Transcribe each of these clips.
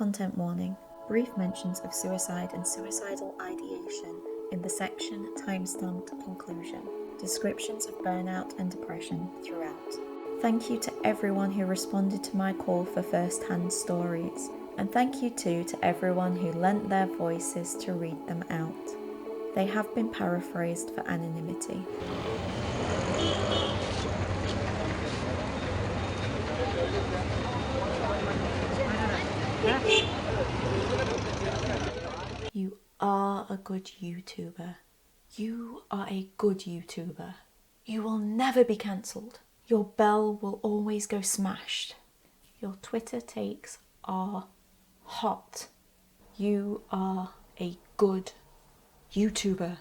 Content warning. Brief mentions of suicide and suicidal ideation in the section timestamped conclusion. Descriptions of burnout and depression throughout. Thank you to everyone who responded to my call for first-hand stories, and thank you too to everyone who lent their voices to read them out. They have been paraphrased for anonymity. You are a good YouTuber. You are a good YouTuber. You will never be cancelled. Your bell will always go smashed. Your Twitter takes are hot. You are a good YouTuber.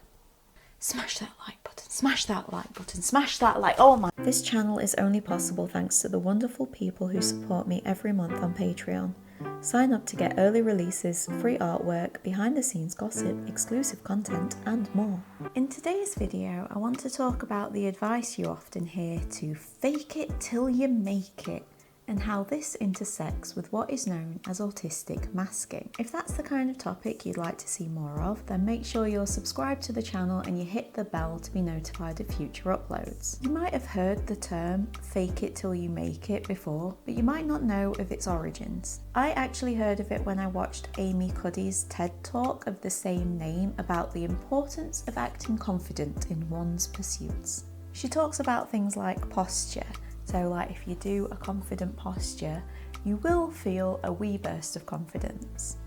Smash that like button, smash that like button, smash that like, oh my. This channel is only possible thanks to the wonderful people who support me every month on Patreon. Sign up to get early releases, free artwork, behind the scenes gossip, exclusive content and more. In today's video, I want to talk about the advice you often hear to fake it till you make it, and how this intersects with what is known as autistic masking. If that's the kind of topic you'd like to see more of, then make sure you're subscribed to the channel and you hit the bell to be notified of future uploads. You might have heard the term fake it till you make it before, but you might not know of its origins. I actually heard of it when I watched Amy Cuddy's TED Talk of the same name about the importance of acting confident in one's pursuits. She talks about things like posture. So like if you do a confident posture, you will feel a wee burst of confidence.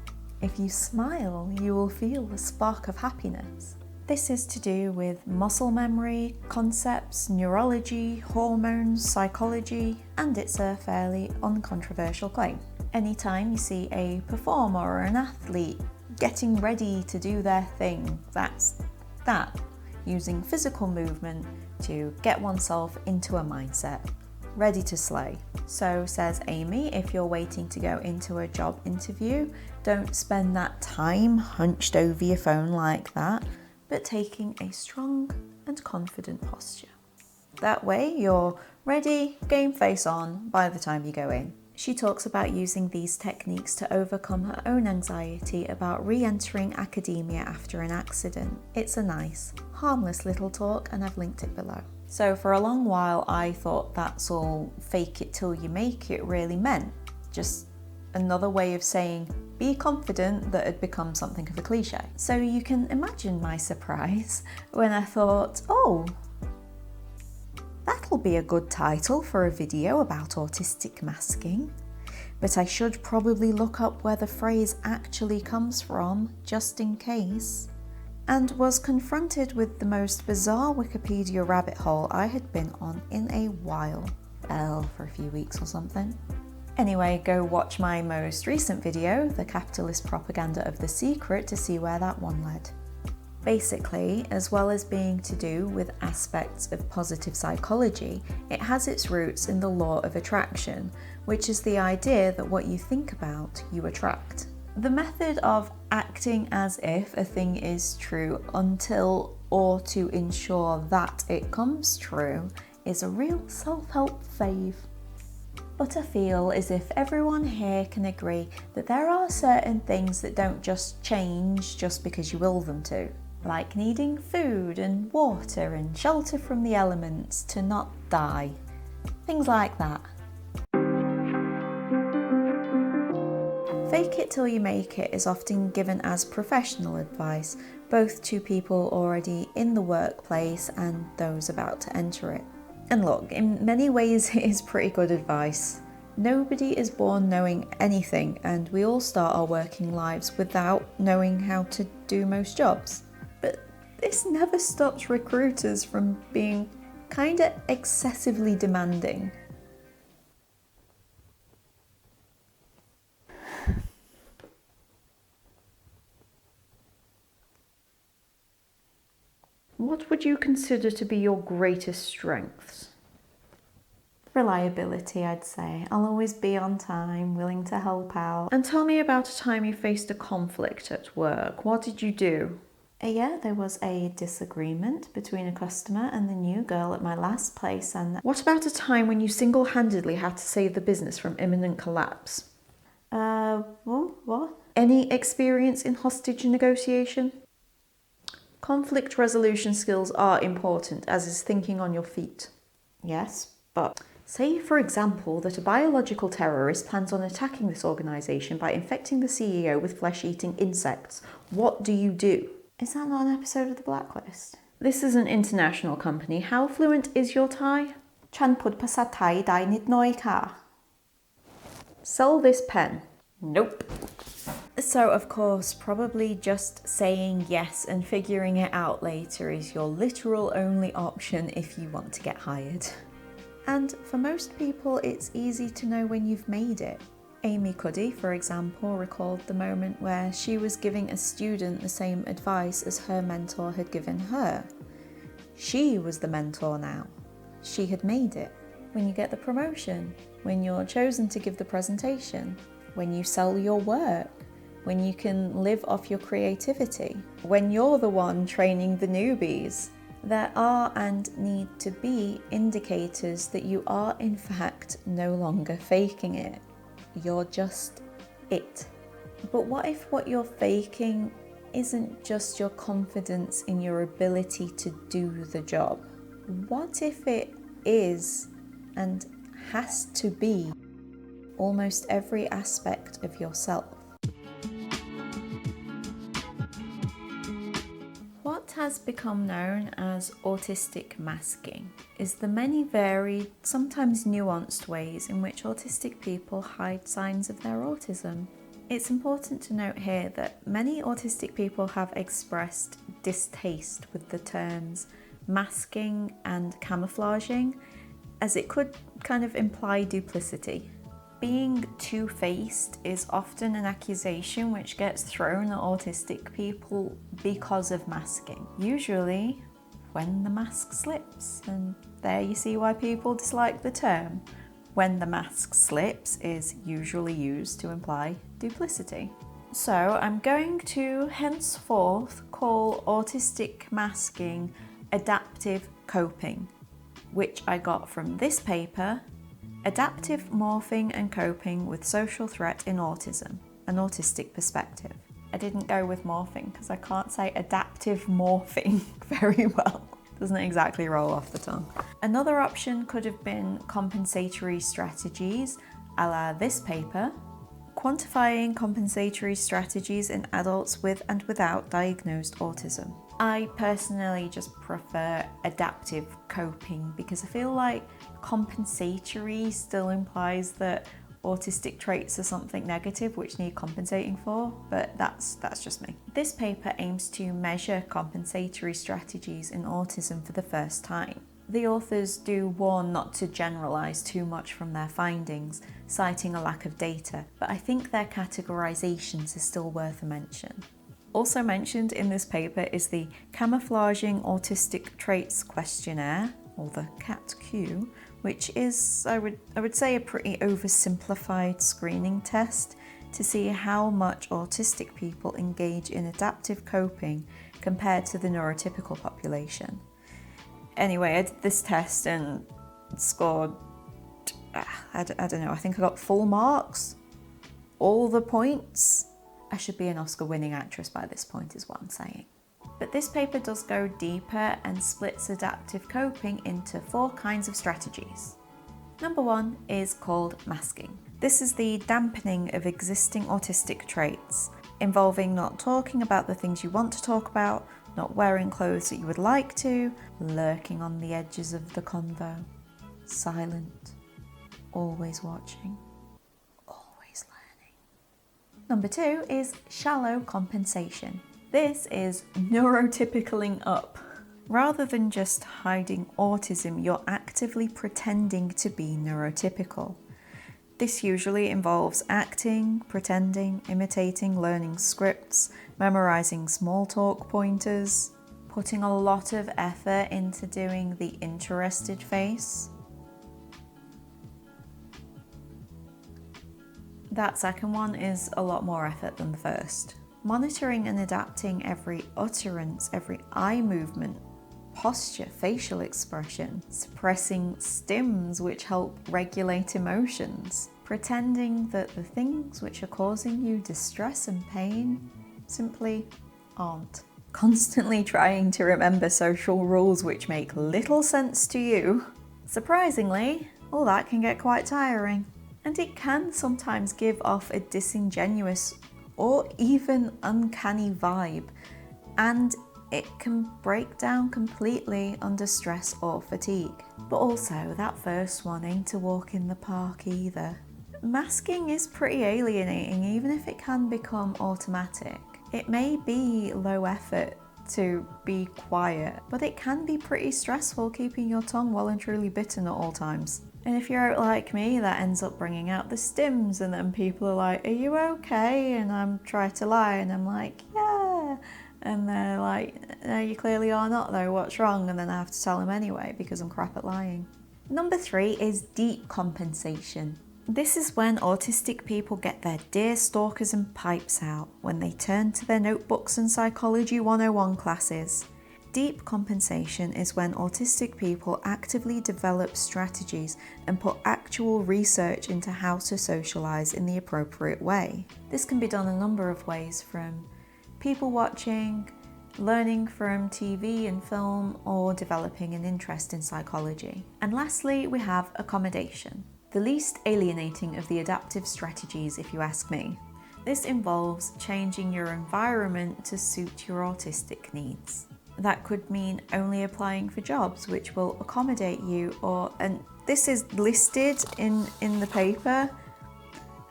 If you smile, you will feel a spark of happiness. This is to do with muscle memory, concepts, neurology, hormones, psychology, and it's a fairly uncontroversial claim. Anytime you see a performer or an athlete getting ready to do their thing, that's that, using physical movement to get oneself into a mindset. Ready to slay. So says Amy, if you're waiting to go into a job interview, don't spend that time hunched over your phone like that, but taking a strong and confident posture. That way you're ready, game face on by the time you go in. She talks about using these techniques to overcome her own anxiety about re-entering academia after an accident. It's a nice, harmless little talk and I've linked it below. So for a long while I thought that's all fake it till you make it really meant. Just another way of saying be confident that had become something of a cliche. So you can imagine my surprise when I thought, oh, that'll be a good title for a video about autistic masking. But I should probably look up where the phrase actually comes from, just in case. And was confronted with the most bizarre Wikipedia rabbit hole I had been on in a while. For a few weeks or something. Anyway, go watch my most recent video, The Capitalist Propaganda of the Secret, to see where that one led. Basically, as well as being to do with aspects of positive psychology, it has its roots in the law of attraction, which is the idea that what you think about, you attract. The method of acting as if a thing is true until or to ensure that it comes true is a real self-help fave. But I feel as if everyone here can agree that there are certain things that don't just change just because you will them to. Like needing food and water and shelter from the elements to not die. Things like that. Fake it till you make it is often given as professional advice, both to people already in the workplace and those about to enter it. And look, in many ways it is pretty good advice. Nobody is born knowing anything, and we all start our working lives without knowing how to do most jobs. But this never stops recruiters from being kinda excessively demanding. What would you consider to be your greatest strengths? Reliability, I'd say. I'll always be on time, willing to help out. And tell me about a time you faced a conflict at work. What did you do? Yeah, there was a disagreement between a customer and the new girl at my last place, and... What about a time when you single-handedly had to save the business from imminent collapse? What Any experience in hostage negotiation? Conflict resolution skills are important, as is thinking on your feet. Yes, but say, for example, that a biological terrorist plans on attacking this organisation by infecting the CEO with flesh-eating insects. What do you do? Is that not an episode of The Blacklist? This is an international company. How fluent is your Thai? Chan putภาษา Thai ได้นิดหน่อยค่ะ. Sell this pen. Nope. So, of course, probably just saying yes and figuring it out later is your literal only option if you want to get hired. And for most people, it's easy to know when you've made it. Amy Cuddy, for example, recalled the moment where she was giving a student the same advice as her mentor had given her. She was the mentor now. She had made it. When you get the promotion, when you're chosen to give the presentation, when you sell your work, when you can live off your creativity, when you're the one training the newbies. There are and need to be indicators that you are in fact no longer faking it. You're just it. But what if what you're faking isn't just your confidence in your ability to do the job? What if it is and has to be almost every aspect of yourself? What has become known as autistic masking is the many varied, sometimes nuanced ways in which autistic people hide signs of their autism. It's important to note here that many autistic people have expressed distaste with the terms masking and camouflaging, as it could kind of imply duplicity. Being two-faced is often an accusation which gets thrown at autistic people because of masking. Usually when the mask slips, and there you see why people dislike the term. When the mask slips is usually used to imply duplicity. So I'm going to henceforth call autistic masking adaptive coping, which I got from this paper, Adaptive Morphing and Coping with Social Threat in Autism, an Autistic Perspective. I didn't go with morphing because I can't say adaptive morphing very well. Doesn't exactly roll off the tongue. Another option could have been compensatory strategies, a la this paper, quantifying compensatory strategies in adults with and without diagnosed autism. I personally just prefer adaptive coping because I feel like compensatory still implies that autistic traits are something negative which need compensating for, but that's just me. This paper aims to measure compensatory strategies in autism for the first time. The authors do warn not to generalise too much from their findings, citing a lack of data, but I think their categorisations are still worth a mention. Also mentioned in this paper is the Camouflaging Autistic Traits Questionnaire, or the CAT-Q, which is, I would say, a pretty oversimplified screening test to see how much autistic people engage in adaptive coping compared to the neurotypical population. Anyway, I did this test and scored, I don't know, I think I got full marks, all the points. I should be an Oscar-winning actress by this point is what I'm saying. But this paper does go deeper and splits adaptive coping into 4 kinds of strategies. Number 1 is called masking. This is the dampening of existing autistic traits, involving not talking about the things you want to talk about, not wearing clothes that you would like to, lurking on the edges of the convo, silent, always watching, always learning. Number 2 is shallow compensation. This is neurotypicaling up. Rather than just hiding autism, you're actively pretending to be neurotypical. This usually involves acting, pretending, imitating, learning scripts, memorizing small talk pointers, putting a lot of effort into doing the interested face. That second one is a lot more effort than the first. Monitoring and adapting every utterance, every eye movement, posture, facial expression, suppressing stims which help regulate emotions, pretending that the things which are causing you distress and pain simply aren't. Constantly trying to remember social rules which make little sense to you. Surprisingly, all that can get quite tiring. And it can sometimes give off a disingenuous or even uncanny vibe, and it can break down completely under stress or fatigue. But also, that first one ain't a walk in the park either. Masking is pretty alienating, even if it can become automatic. It may be low effort to be quiet, but it can be pretty stressful keeping your tongue well and truly bitten at all times. And if you're like me, that ends up bringing out the stims, and then people are like, are you okay? And I'm trying to lie, and I'm like, yeah. And they're like, no, you clearly are not though, what's wrong? And then I have to tell them anyway because I'm crap at lying. Number 3 is deep compensation. This is when autistic people get their deer stalkers and pipes out when they turn to their notebooks and Psychology 101 classes. Deep compensation is when autistic people actively develop strategies and put actual research into how to socialise in the appropriate way. This can be done a number of ways, from people watching, learning from TV and film, or developing an interest in psychology. And lastly, we have accommodation. The least alienating of the adaptive strategies, if you ask me. This involves changing your environment to suit your autistic needs. That could mean only applying for jobs which will accommodate you, and this is listed in the paper,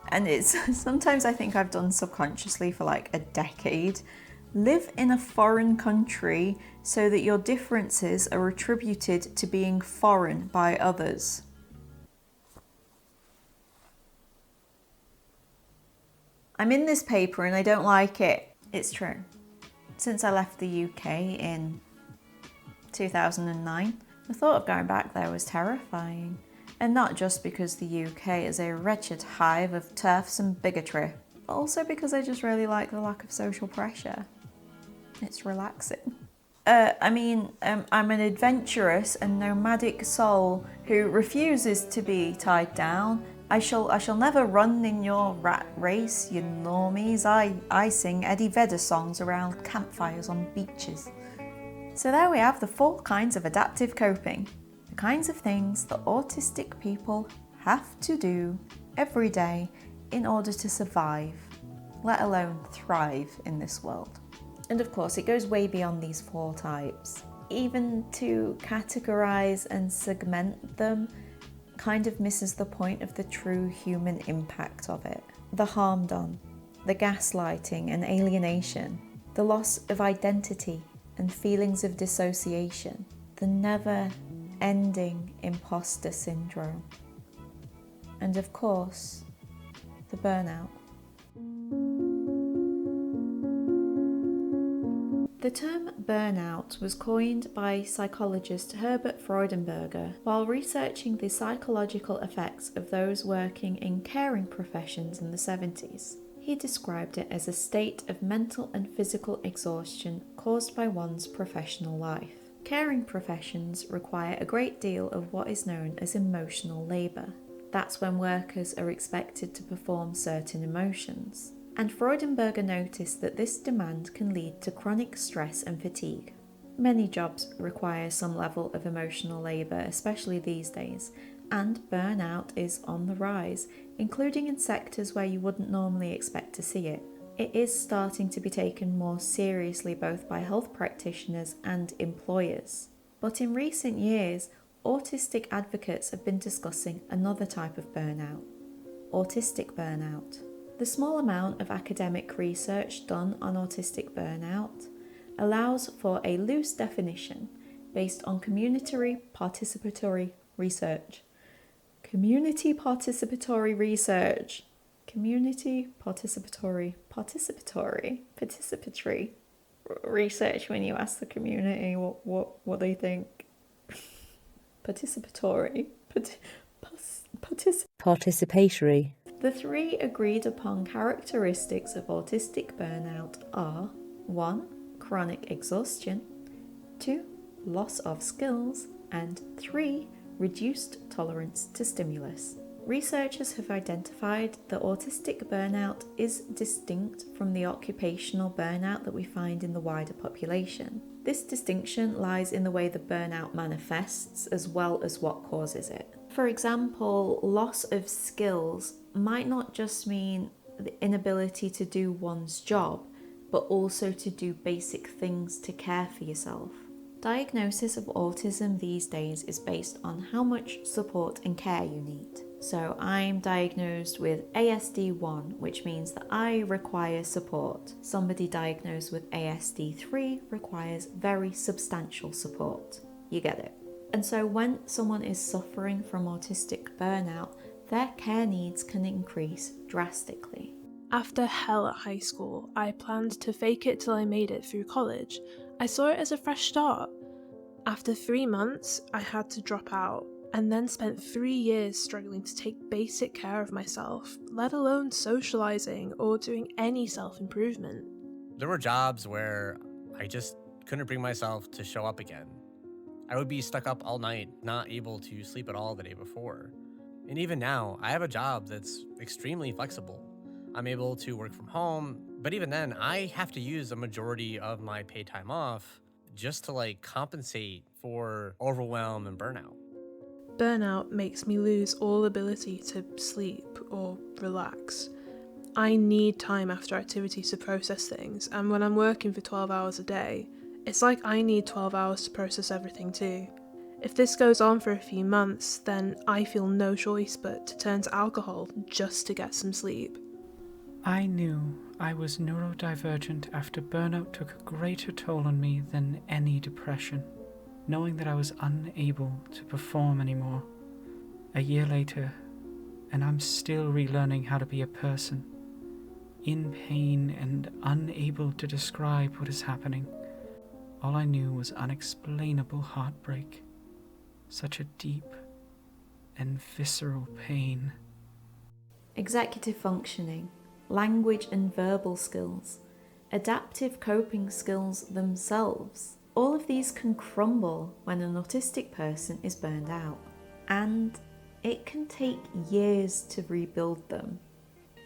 and it's sometimes I think I've done subconsciously for like a decade. Live in a foreign country so that your differences are attributed to being foreign by others. I'm in this paper and I don't like it. It's true. Since I left the UK in 2009, the thought of going back there was terrifying. And not just because the UK is a wretched hive of TERFs and bigotry, but also because I just really like the lack of social pressure. It's relaxing. I'm an adventurous and nomadic soul who refuses to be tied down. I shall never run in your rat race, you normies. I sing Eddie Vedder songs around campfires on beaches. So there we have the 4 kinds of adaptive coping. The kinds of things that autistic people have to do every day in order to survive, let alone thrive in this world. And of course, it goes way beyond these 4 types. Even to categorize and segment them kind of misses the point of the true human impact of it. The harm done, the gaslighting and alienation, the loss of identity and feelings of dissociation, the never-ending imposter syndrome, and of course, the burnout. The term burnout was coined by psychologist Herbert Freudenberger while researching the psychological effects of those working in caring professions in the 70s. He described it as a state of mental and physical exhaustion caused by one's professional life. Caring professions require a great deal of what is known as emotional labour. That's when workers are expected to perform certain emotions. And Freudenberger noticed that this demand can lead to chronic stress and fatigue. Many jobs require some level of emotional labour, especially these days, and burnout is on the rise, including in sectors where you wouldn't normally expect to see it. It is starting to be taken more seriously both by health practitioners and employers. But in recent years, autistic advocates have been discussing another type of burnout, autistic burnout. The small amount of academic research done on autistic burnout allows for a loose definition based on community participatory research. Community participatory research when you ask the community what they think. Participatory. Participatory. The 3 agreed upon characteristics of autistic burnout are 1. Chronic exhaustion, 2. Loss of skills, and 3. Reduced tolerance to stimulus. Researchers have identified that autistic burnout is distinct from the occupational burnout that we find in the wider population. This distinction lies in the way the burnout manifests as well as what causes it. For example, loss of skills might not just mean the inability to do one's job, but also to do basic things to care for yourself. Diagnosis of autism these days is based on how much support and care you need. So I'm diagnosed with ASD1, which means that I require support. Somebody diagnosed with ASD3 requires very substantial support. You get it. And so when someone is suffering from autistic burnout, their care needs can increase drastically. After hell at high school, I planned to fake it till I made it through college. I saw it as a fresh start. After 3 months, I had to drop out, and then spent 3 years struggling to take basic care of myself, let alone socialising or doing any self-improvement. There were jobs where I just couldn't bring myself to show up again. I would be stuck up all night, not able to sleep at all the day before. And even now, I have a job that's extremely flexible. I'm able to work from home, but even then, I have to use a majority of my paid time off just to compensate for overwhelm and burnout. Burnout makes me lose all ability to sleep or relax. I need time after activities to process things, and when I'm working for 12 hours a day, it's like I need 12 hours to process everything too. If this goes on for a few months, then I feel no choice but to turn to alcohol just to get some sleep. I knew I was neurodivergent after burnout took a greater toll on me than any depression, knowing that I was unable to perform anymore. A year later, and I'm still relearning how to be a person, in pain and unable to describe what is happening. All I knew was unexplainable heartbreak, such a deep and visceral pain. Executive functioning, language and verbal skills, adaptive coping skills themselves, all of these can crumble when an autistic person is burned out, and it can take years to rebuild them.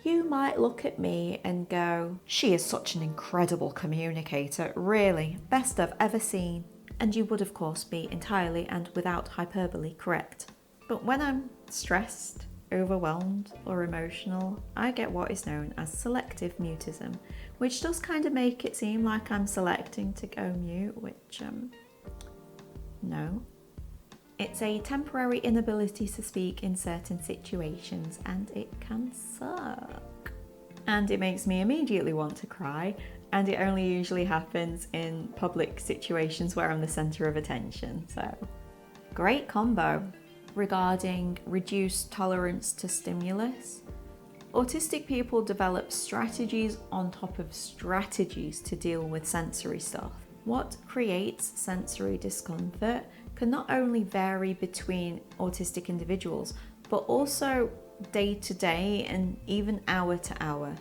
You might look at me and go, "She is such an incredible communicator, really, best I've ever seen." And you would of course be entirely and without hyperbole correct. But when I'm stressed, overwhelmed or emotional, I get what is known as selective mutism, which does kind of make it seem like I'm selecting to go mute, which, no. It's a temporary inability to speak in certain situations, and it can suck. And it makes me immediately want to cry, and it only usually happens in public situations where I'm the centre of attention, so great combo. Regarding reduced tolerance to stimulus, autistic people develop strategies on top of strategies to deal with sensory stuff. What creates sensory discomfort can not only vary between autistic individuals, but also day to day and even hour to hour.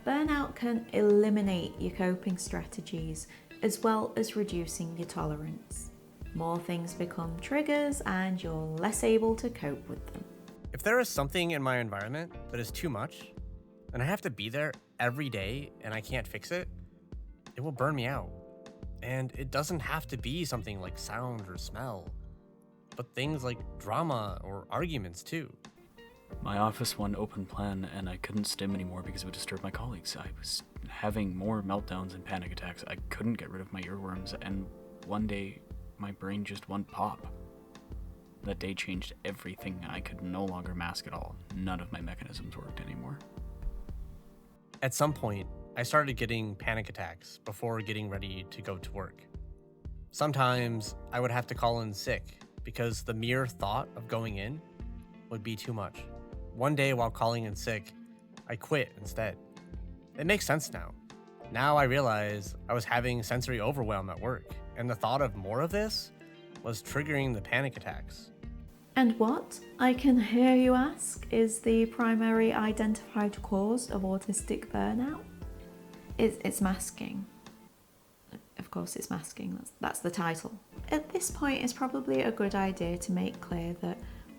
Burnout can eliminate your coping strategies as well as reducing your tolerance. More things become triggers and you're less able to cope with them. If there is something in my environment that is too much, and I have to be there every day and I can't fix it, it will burn me out. And it doesn't have to be something like sound or smell, but things like drama or arguments too. My office won open plan and I couldn't stim anymore because it would disturb my colleagues. I was having more meltdowns and panic attacks. I couldn't get rid of my earworms, and one day my brain just went pop. That day changed everything. I could no longer mask it all. None of my mechanisms worked anymore. At some point, I started getting panic attacks before getting ready to go to work. Sometimes I would have to call in sick because the mere thought of going in would be too much. One day while calling in sick, I quit instead. It makes sense now. Now I realize I was having sensory overwhelm at work, and the thought of more of this was triggering the panic attacks. And what, I can hear you ask, is the primary identified cause of autistic burnout? It's masking. Of course it's masking, that's the title. At this point, it's probably a good idea to make clear that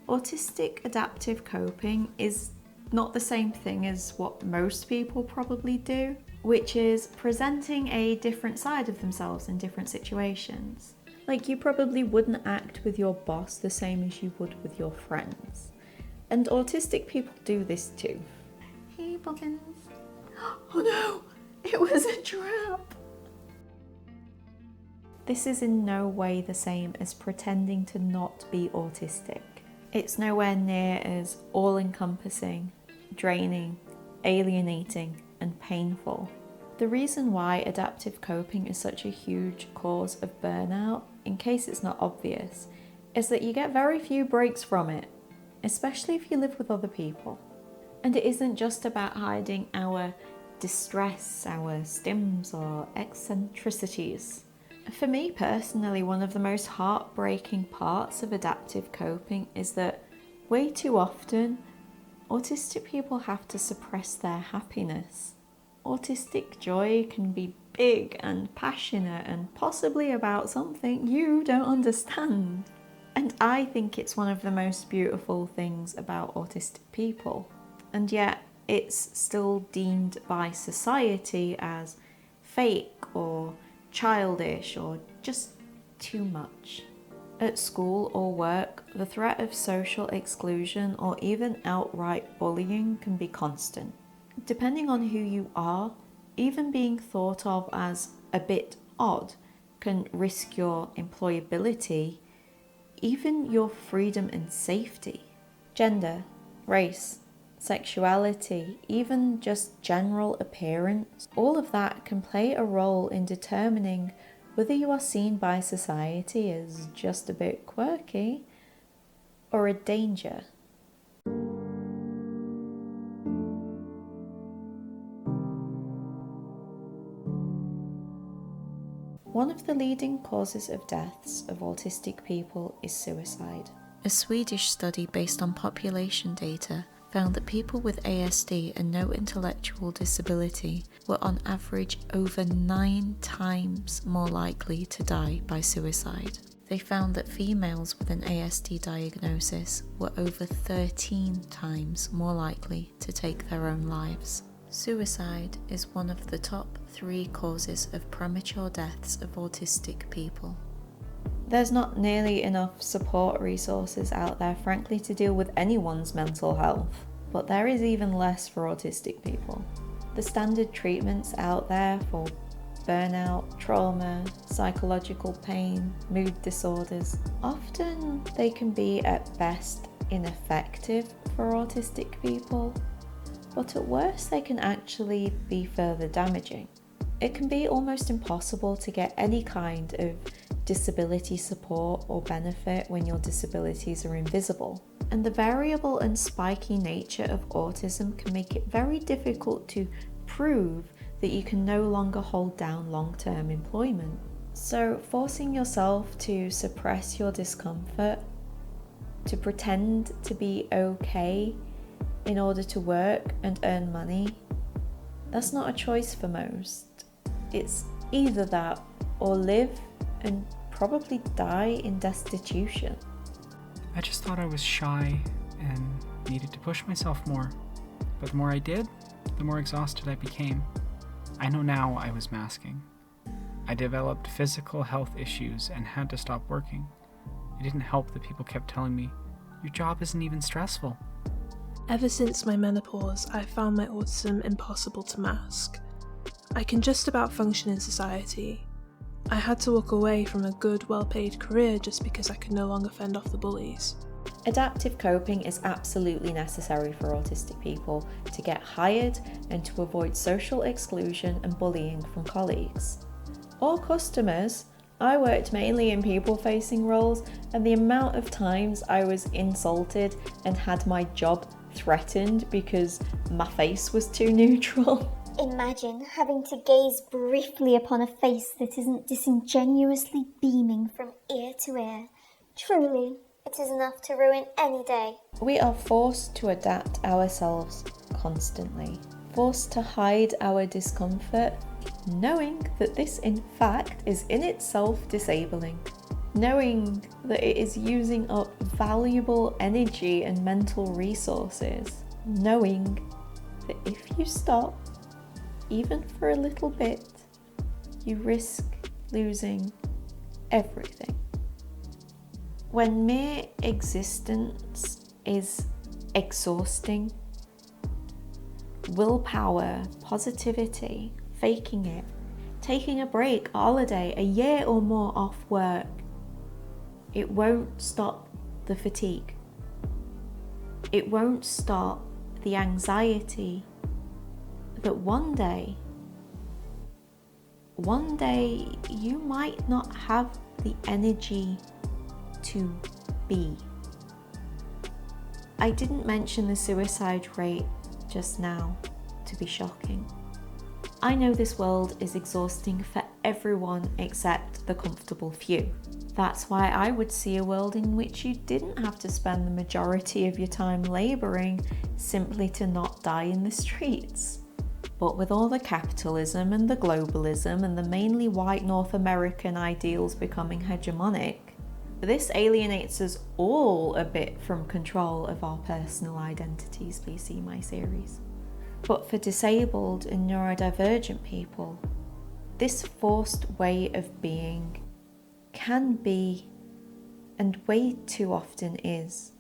Autistic adaptive coping is not the same thing as what most people probably do, which is presenting a different side of themselves in different situations. Like, you probably wouldn't act with your boss the same as you would with your friends. And autistic people do this too. Hey, Bobbins. Oh no, it was a trap. This is in no way the same as pretending to not be autistic. It's nowhere near as all-encompassing, draining, alienating, and painful. The reason why adaptive coping is such a huge cause of burnout, in case it's not obvious, is that you get very few breaks from it, especially if you live with other people. And it isn't just about hiding our distress, our stims, or eccentricities. For me personally, one of the most heartbreaking parts of adaptive coping is that way too often, autistic people have to suppress their happiness. Autistic joy can be big and passionate and possibly about something you don't understand. And I think it's one of the most beautiful things about autistic people. And yet it's still deemed by society as fake or childish or just too much. At school or work, the threat of social exclusion or even outright bullying can be constant. Depending on who you are, even being thought of as a bit odd can risk your employability, even your freedom and safety. Gender, race, sexuality, even just general appearance, all of that can play a role in determining whether you are seen by society as just a bit quirky or a danger. One of the leading causes of deaths of autistic people is suicide. A Swedish study based on population data found that people with ASD and no intellectual disability were on average over 9 times more likely to die by suicide. They found that females with an ASD diagnosis were over 13 times more likely to take their own lives. Suicide is one of the top 3 causes of premature deaths of autistic people. There's not nearly enough support resources out there, frankly, to deal with anyone's mental health, but there is even less for autistic people. The standard treatments out there for burnout, trauma, psychological pain, mood disorders, often they can be at best ineffective for autistic people, but at worst they can actually be further damaging. It can be almost impossible to get any kind of disability support or benefit when your disabilities are invisible. And the variable and spiky nature of autism can make it very difficult to prove that you can no longer hold down long-term employment. So forcing yourself to suppress your discomfort, to pretend to be okay in order to work and earn money, that's not a choice for most. It's either that or live and probably die in destitution. I just thought I was shy and needed to push myself more. But the more I did, the more exhausted I became. I know now I was masking. I developed physical health issues and had to stop working. It didn't help that people kept telling me, "Your job isn't even stressful." Ever since my menopause, I found my autism impossible to mask. I can just about function in society. I had to walk away from a good, well-paid career just because I could no longer fend off the bullies. Adaptive coping is absolutely necessary for autistic people to get hired and to avoid social exclusion and bullying from colleagues. Or customers. I worked mainly in people-facing roles, and the amount of times I was insulted and had my job threatened because my face was too neutral. Imagine having to gaze briefly upon a face that isn't disingenuously beaming from ear to ear. Truly, it is enough to ruin any day. We are forced to adapt ourselves constantly, forced to hide our discomfort, knowing that this in fact is in itself disabling. knowing that it is using up valuable energy and mental resources, knowing that if you stop, even for a little bit, you risk losing everything. When mere existence is exhausting, willpower, positivity, faking it, taking a break, a holiday, a year or more off work, it won't stop the fatigue. It won't stop the anxiety that one day you might not have the energy to be. I didn't mention the suicide rate just now to be shocking. I know this world is exhausting for everyone except the comfortable few. That's why I would see a world in which you didn't have to spend the majority of your time labouring simply to not die in the streets. But with all the capitalism and the globalism and the mainly white North American ideals becoming hegemonic, this alienates us all a bit from control of our personal identities, if you see my series. But for disabled and neurodivergent people, this forced way of being can be, and way too often is,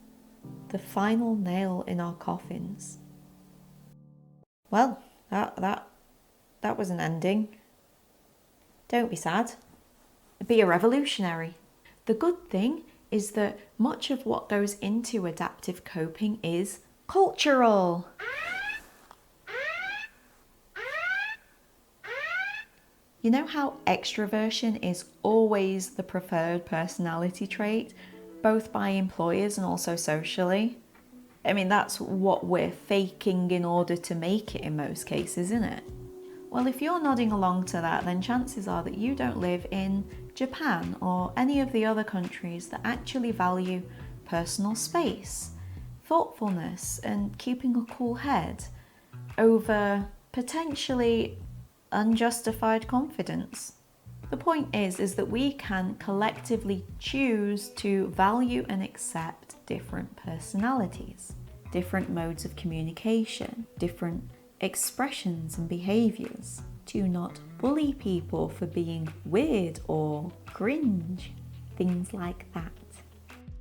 the final nail in our coffins. Well, that was an ending. Don't be sad. Be a revolutionary. The good thing is that much of what goes into adaptive coping is cultural. You know how extroversion is always the preferred personality trait, both by employers and also socially? I mean, that's what we're faking in order to make it in most cases, isn't it? Well, if you're nodding along to that, then chances are that you don't live in Japan or any of the other countries that actually value personal space, thoughtfulness, and keeping a cool head over potentially unjustified confidence. The point is that we can collectively choose to value and accept different personalities, different modes of communication, different expressions and behaviours, to not bully people for being weird or cringe, things like that.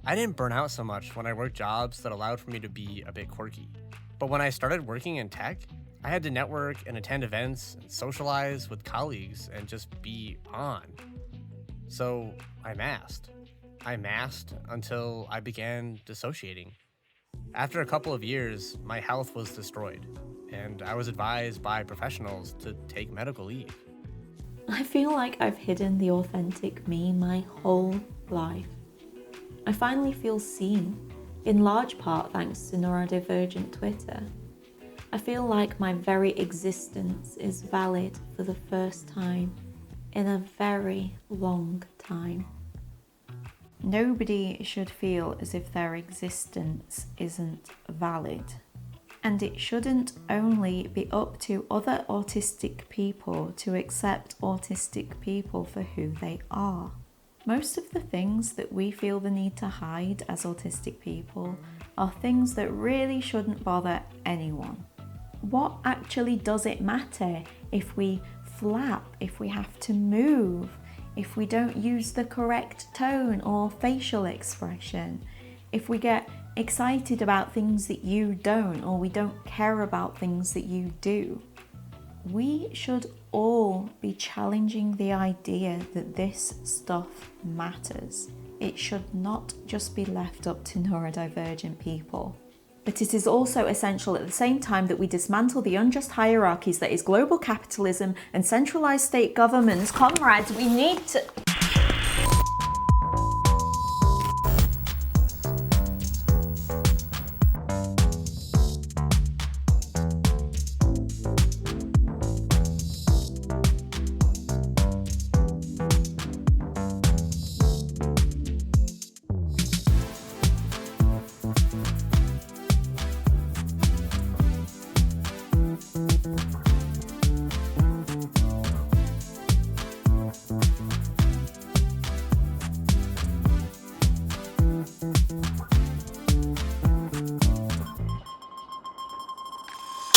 I didn't burn out so much when I worked jobs that allowed for me to be a bit quirky. But when I started working in tech, I had to network and attend events and socialize with colleagues and just be on. So I masked. I masked until I began dissociating. After a couple of years, my health was destroyed, and I was advised by professionals to take medical leave. I feel like I've hidden the authentic me my whole life. I finally feel seen, in large part thanks to neurodivergent Twitter. I feel like my very existence is valid for the first time in a very long time. Nobody should feel as if their existence isn't valid. And it shouldn't only be up to other autistic people to accept autistic people for who they are. Most of the things that we feel the need to hide as autistic people are things that really shouldn't bother anyone. What actually does it matter if we flap, if we have to move, if we don't use the correct tone or facial expression, if we get excited about things that you don't, or we don't care about things that you do? We should all be challenging the idea that this stuff matters. It should not just be left up to neurodivergent people. But it is also essential at the same time that we dismantle the unjust hierarchies that is global capitalism and centralised state governments. Comrades, we need to...